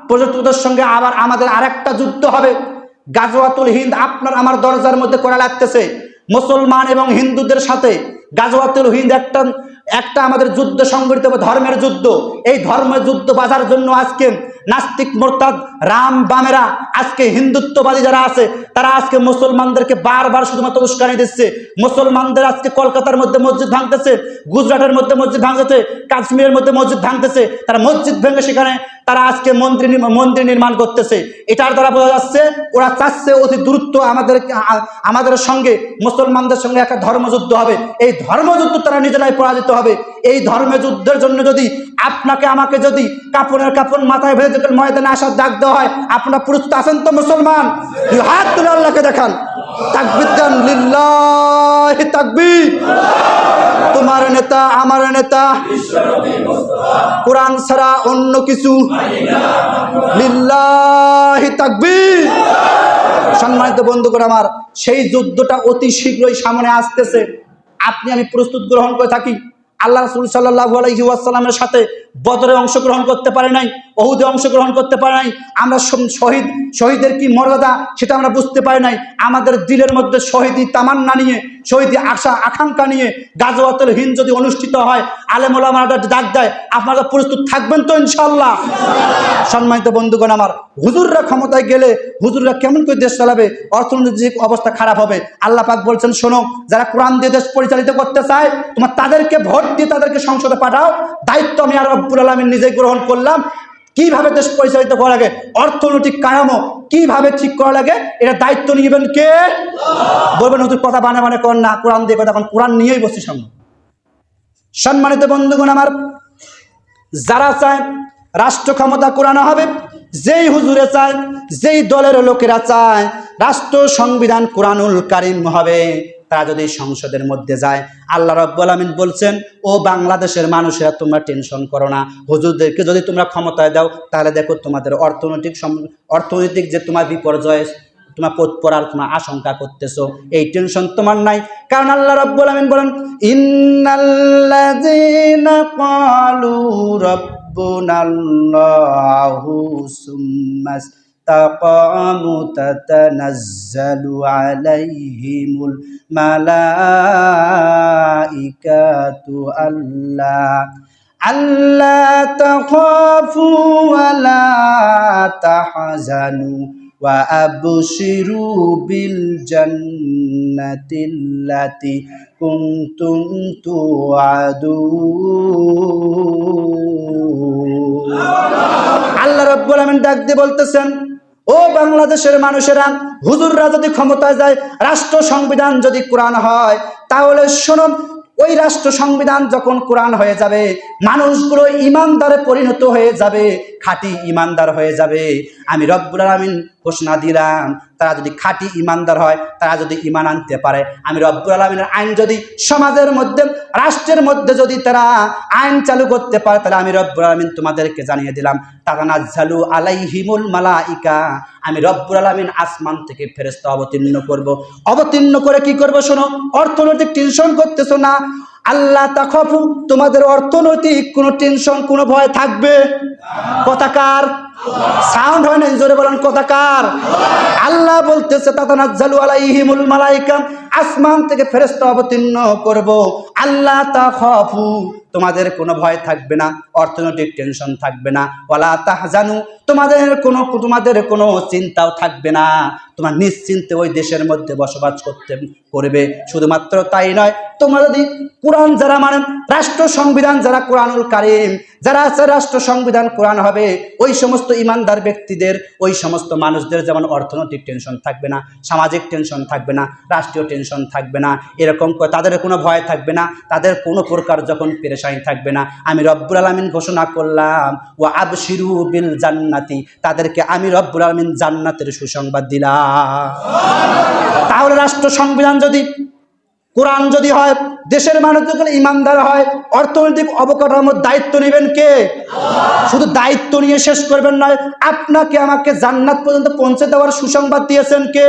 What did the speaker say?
প্রজাতন্ত্রের সঙ্গে আবার আমাদের আরেকটা যুদ্ধ হবে। গাজওয়াতুল হিন্দ আপনার আমার দরজার মধ্যে করা লাগতেছে। মুসলমান এবং হিন্দুদের সাথে গাজওয়াতুল হিন্দ একটা আমাদের যুদ্ধ সংগঠিত হবে, ধর্মের যুদ্ধ। এই ধর্মের যুদ্ধ বাজার জন্য আজকে নাস্তিক মোরতাদ রাম বামেরা, আজকে হিন্দুত্ববাদী যারা আছে, তারা আজকে মুসলমানদেরকে বারবার শুধুমাত্র উস্কানি দিচ্ছে। মুসলমানদের আজকে কলকাতার মধ্যে মসজিদ ভাঙতেছে, গুজরাটের মধ্যে মসজিদ ভাঙতেছে, কাশ্মীরের মধ্যে মসজিদ ভাঙতেছে। তারা মসজিদ ভেঙে সেখানে তারা আজকে মন্দির নির্মাণ করতেছে। এটার দ্বারা বোঝা যাচ্ছে ওরা চাচ্ছে অতি দ্রুত আমাদের সঙ্গে, মুসলমানদের সঙ্গে একটা ধর্মযুদ্ধ হবে। এই ধর্মযুদ্ধ তারা নিজেরাই পরাজিত হবে। এই ধর্মযুদ্ধের জন্য যদি আপনাকে আমাকে যদি কাপড়ের কাপড় মাথায় ভেজে ময়দানে আসার ডাক দেওয়া হয়, আপনারা প্রস্তুত আছেন তো? মুসলমান হাত তুলে আল্লাহকে দেখান, তাকবীর দেন, লিল্লাহি তাকবীর। তোমার নেতা আমার নেতা, কোরআন ছাড়া অন্য কিছু, লিল্লাহি তাকবীর। সম্মানিত বন্ধুগণ আমার, সেই যুদ্ধটা অতি শীঘ্রই সামনে আসতেছে। আপনি আমি প্রস্তুত গ্রহণ করে থাকি। আল্লাহ রাসূল সাল্লাল্লাহু আলাইহি ওয়াসাল্লামের সাথে বদরে অংশগ্রহণ করতে পারে নাই, উহুদে অংশগ্রহণ করতে পারে নাই। আমরা শহীদের কি মর্যাদা সেটা আমরা বুঝতে পারি নাই। আমাদের দিলের মধ্যে শহীদি তামান্না নিয়ে, শহীদি আশা আকাঙ্ক্ষা নিয়ে গাজওয়াতুল হিন্দ যদি অনুষ্ঠিত হয়, আলেম ওলামারা ডাক দেয়, আপনারা প্রস্তুত থাকবেন তো ইনশাআল্লাহ? সম্মানিত বন্ধুগণ আমার, হুজুররা ক্ষমতায় গেলে হুজুররা কেমন করে দেশ চালাবে? অর্থনৈতিক অবস্থা খারাপ হবে। আল্লাহ পাক বলছেন, শোনো, যারা কোরআন দিয়ে দেশ পরিচালিত করতে চায়, তোমার তাদেরকে ভোট দিয়ে তাদেরকে সংসদে পাঠাও। দায়িত্ব আমি আর রব্বুল আলামিন নিজেই গ্রহণ করলাম। কিভাবে দেশ পরিচালিত করা লাগে, অর্থনৈতিক কাঠামো কিভাবে ঠিক করা লাগে, এটা দায়িত্ব নিবেন কে? বলবেন হুজুর কথা বানে করেন না, কোরআন দিয়ে কথা, এখন কোরআন নিয়েই বসছি সামনে। সম্মানিত বন্ধুগণ আমার, যারা চায় রাষ্ট্র ক্ষমতা কোরআন হবে, যেই হুজুরে চায়, যেই দলের লোকেরা চায় রাষ্ট্র সংবিধান কোরআনুল কারীম হবে, তারা যদি সংসদের মধ্যে যায়, আল্লাহ রাব্বুল আলামিন বলছেন, ও বাংলাদেশের মানুষেরা তোমরা টেনশন করো না। হুজুরদেরকে যদি তোমরা ক্ষমতায় দাও, তাহলে দেখো তোমাদের অর্থনৈতিক যে তোমার বিপর্যয়, তোমার পথ পড়ার তোমার আশঙ্কা করতেছো, এই টেনশন তোমার নাই। কারণ আল্লাহ রাব্বুল আলামিন বলেন, ইন্নাল্লাযীনা ক্বালু রাব্বুনাল্লাহু সুম্মা ইসতাকামু তাতানাজ্জালু আলাইহিমুল মালাইকাতু আল্লা তাখাফু ওয়া লা তাহজানু ওয়া আবশিরু বিল জান্নাতিল্লাতী কুনতুম তুআদুন। আল্লাহ রাব্বুল আলামিন ডাক দিয়ে বলতেছেন, ও বাংলাদেশের মানুষেরা, হুজুররা যদি ক্ষমতায় যায়, রাষ্ট্র সংবিধান যদি কোরআন হয়, তাহলে শোনো, ওই রাষ্ট্র সংবিধান যখন কোরআন হয়ে যাবে, মানুষগুলো ইমানদারে পরিণত হয়ে যাবে, খাঁটি ইমানদার হয়ে যাবে। আমি রব্বুল আলামিন ঘোষণা দিলাম, তারা যদি খাঁটি ইমানদার হয়, তারা যদি ইমান আনতে পারে, আমি রব্বুল আলামিনের আইন যদি সমাজের মধ্যে, রাষ্ট্রের মধ্যে যদি তারা আইন চালু করতে পারে, তাহলে আমি রব্বুল আলামিন তোমাদেরকে জানিয়ে দিলাম, তাতানাজ্জালু আলাইহিমুল মালাইকা, আমি রব্বুল আলামিন আসমান থেকে ফেরেশতা অবতীর্ণ করব। অবতীর্ণ করে কি করব? শোনো, অর্থনৈতিক টেনশন করতেছো না, আল্লাহ তাখাফু, তোমাদের অর্থনৈতিক কোনো টেনশন, কোনো ভয় থাকবে? কথাকার সাউন্ড হয় না, জোরে বলেন কথাকার। আল্লাহ বলতেছে, তাতানাজ্জালু আলাইহিমুল মালাইকা, আসমান থেকে ফেরেশতা অবতীর্ণ করব। আল্লাহ তাখাফু, তোমাদের কোনো ভয় থাকবে না, অর্থনৈতিক টেনশন থাকবে না। ওয়ালা তাহজানু, তোমাদের কোনো চিন্তাও থাকবে না। তোমার নিশ্চিন্তে ওই দেশের মধ্যে বসবাস করবে। শুধুমাত্র তাই নয়, তোমরা যদি কোরআন যারা মানেন, রাষ্ট্র সংবিধান যারা কোরআনুল কারীম যারা আছে, রাষ্ট্র সংবিধান কোরআন হবে, ওই সমস্ত ইমানদার ব্যক্তিদের, ওই সমস্ত মানুষদের যেমন অর্থনৈতিক টেনশন থাকবে না, সামাজিক টেনশন থাকবে না, রাষ্ট্রীয় টেনশন থাকবে না, এরকম তাদের কোনো ভয় থাকবে না, তাদের কোনো প্রকার যখন পেরেশানি থাকবে না, আমি রব্বুল আলামিন ঘোষণা করলাম, ওয়া আবশিরু বিল জান্নাতি, তাদেরকে আমি রব্বুল আলামিন জান্নাতের সুসংবাদ দিলাম। তাহলে রাষ্ট্র সংবিধান যদি কোরআন যদি হয়, দেশের মানুষ যখন ইমানদার হয়, অর্থনৈতিক অবকাঠামোর দায়িত্ব নেবেন কে? শুধু দায়িত্ব নিয়ে শেষ করবেন নয়, আপনাকে আমাকে জান্নাত পর্যন্ত পৌঁছে দেওয়ার সুসংবাদ দিয়েছেন কে?